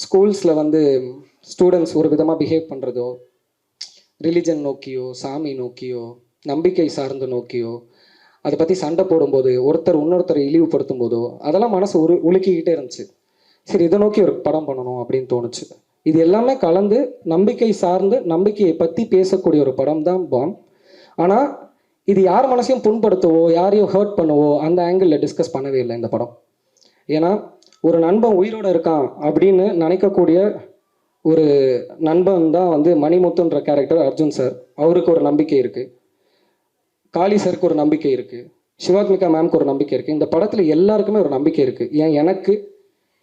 ஸ்கூல்ஸில் வந்து ஸ்டூடெண்ட்ஸ் ஒரு விதமாக பிஹேவ் பண்ணுறதோ, ரிலிஜன் நோக்கியோ, சாமி நோக்கியோ, நம்பிக்கை சார்ந்து நோக்கியோ, அதை பற்றி சண்டை போடும்போது ஒருத்தர் இன்னொருத்தரை இழிவுபடுத்தும் போதோ அதெல்லாம் மனசு உலுக்கிக்கிட்டே இருந்துச்சு. சரி, இதை நோக்கி ஒரு படம் பண்ணணும் அப்படின்னு தோணுச்சு. இது எல்லாமே கலந்து நம்பிக்கை சார்ந்து நம்பிக்கையை பற்றி பேசக்கூடிய ஒரு படம் தான் பாம். ஆனால் இது யார் மனசையும் புண்படுத்தவோ யாரையும் ஹர்ட் பண்ணவோ அந்த ஆங்கிளில் டிஸ்கஸ் பண்ணவே இல்லை இந்த படம். ஏன்னா ஒரு நண்பன் உயிரோடு இருக்கான் அப்படின்னு நினைக்கக்கூடிய ஒரு நண்பன் தான் வந்து மணிமுத்துன்ற கேரக்டர் அர்ஜுன் சார். அவருக்கு ஒரு நம்பிக்கை இருக்குது, காளி சருக்கு ஒரு நம்பிக்கை இருக்குது, சிவாத்மிகா மேம்க்கு ஒரு நம்பிக்கை இருக்குது. இந்த படத்தில் எல்லாருக்குமே ஒரு நம்பிக்கை இருக்குது. ஏன் எனக்கு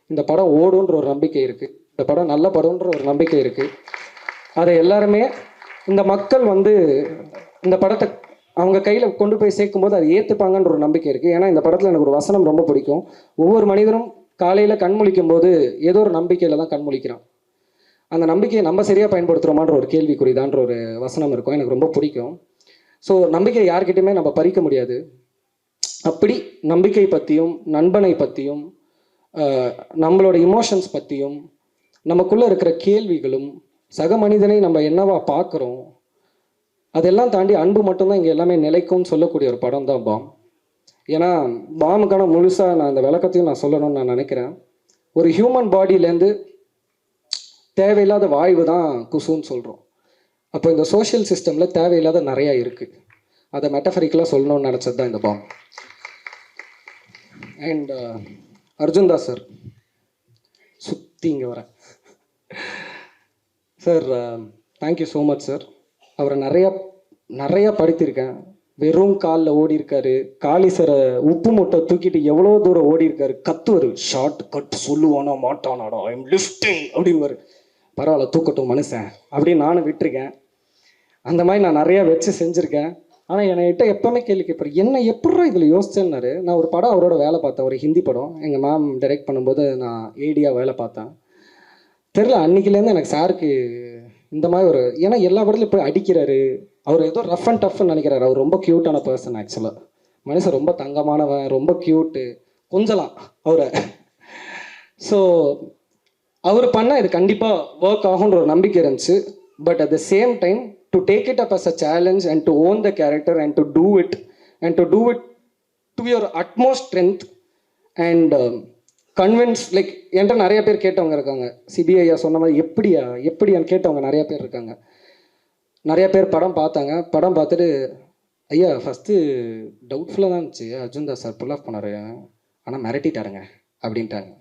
இந்த படம் ஓடுன்ற ஒரு நம்பிக்கை இருக்குது, இந்த படம் நல்ல படம்ன்ற ஒரு நம்பிக்கை இருக்குது. அதை எல்லாருமே இந்த மக்கள் வந்து இந்த படத்தை அவங்க கையில் கொண்டு போய் சேர்க்கும்போது அதை ஏற்றுப்பாங்கன்ற ஒரு நம்பிக்கை இருக்குது. ஏன்னா இந்த படத்தில் எனக்கு ஒரு வசனம் ரொம்ப பிடிக்கும். ஒவ்வொரு மனிதனும் காலையில் கண்முழிக்கும் போது ஏதோ ஒரு நம்பிக்கையில் தான் கண்முழிக்கிறான். அந்த நம்பிக்கையை நம்ம சரியாக பயன்படுத்துகிறோமான்ற ஒரு கேள்விக்குறிதான்ற ஒரு வசனம் இருக்கும், எனக்கு ரொம்ப பிடிக்கும். ஸோ நம்பிக்கை யார்கிட்டையுமே நம்ம பறிக்க முடியாது. அப்படி நம்பிக்கை பற்றியும் நண்பனை பற்றியும் நம்மளோட இமோஷன்ஸ் பற்றியும் நமக்குள்ளே இருக்கிற கேள்விகளும் சக மனிதனை நம்ம என்னவா பார்க்குறோம் அதெல்லாம் தாண்டி அன்பு மட்டும்தான் இங்கே எல்லாமே நிலைக்கும்னு சொல்லக்கூடிய ஒரு படம் தான் பாம். ஏன்னா பாமுக்கான முழுசாக நான் இந்த விளக்கத்தையும் நான் சொல்லணும்னு நான் நினைக்கிறேன். ஒரு ஹியூமன் பாடியிலேருந்து தேவையில்லாத வாய்வு தான் குசுன்னு சொல்கிறோம். அப்போ இந்த சோஷியல் சிஸ்டமில் தேவையில்லாத நிறையா இருக்குது. அதை மெட்டஃபரிக்கலாக சொல்லணும்னு நினச்சது தான் இந்த bomb. And Arjun Das sir சுற்றி இங்கே வரேன் sir. Thank you so much sir. அவரை நிறையா படித்திருக்கேன். வெறும் காலில் ஓடி இருக்காரு. காளி சாரை உப்பு மூட்டை தூக்கிட்டு எவ்வளோ தூரம் ஓடி இருக்காரு. கத்துவார், ஷார்ட் கட் சொல்லுவானா மாட்டானாடா, ஐம் லிஃப்டிங் அப்படின்வார். பரவாயில்ல தூக்கட்டும் மனுஷன் அப்படின்னு நானும் விட்டுருக்கேன். அந்த மாதிரி நான் நிறையா வச்சு செஞ்சுருக்கேன். ஆனால் என்கிட்ட எப்போவுமே கேள்வி கேட்பார், என்ன எப்படா இதில் யோசிச்சேன்னாரு. நான் ஒரு படம் அவரோட வேலை பார்த்தேன், ஒரு ஹிந்தி படம். எங்கள் மேம் டைரக்ட் பண்ணும்போது நான் ஏடியாக வேலை பார்த்தேன். தெரில, அன்றைக்கிலேருந்து எனக்கு சாருக்கு இந்த மாதிரி ஒரு, ஏன்னா எல்லா படத்துலையும் போய் அடிக்கிறாரு. அவர் ஏதோ ரஃப் அண்ட் டஃப்னு நினைக்கிறாரு. அவர் ரொம்ப க்யூட்டான பர்சன். ஆக்சுவலாக மனுஷன் ரொம்ப தங்கமானவன், ரொம்ப க்யூட்டு, கொஞ்சலாம் அவரை. ஸோ அவர் பண்ணால் இது கண்டிப்பாக ஒர்க் ஆகுன்ற ஒரு நம்பிக்கை இருந்துச்சு. But at the same time to take it up as a challenge and to own the character and to do it to your utmost strength and convince. Like என்கிட்ட நிறைய பேர் கேட்டவங்க இருக்காங்க, சிபிஐயா சொன்ன மாதிரி எப்படியான்னு கேட்டவங்க நிறைய பேர் இருக்காங்க. நிறைய பேர் படம் பார்த்தாங்க. படம் பார்த்துட்டு ஐயா ஃபஸ்ட்டு டவுட்ஃபுல்லாக தான் இருந்துச்சு, Arjun Das sir pull off பண்ணார், ஆனால் மிரட்டிட்டாருங்க அப்படின்ட்டாங்க.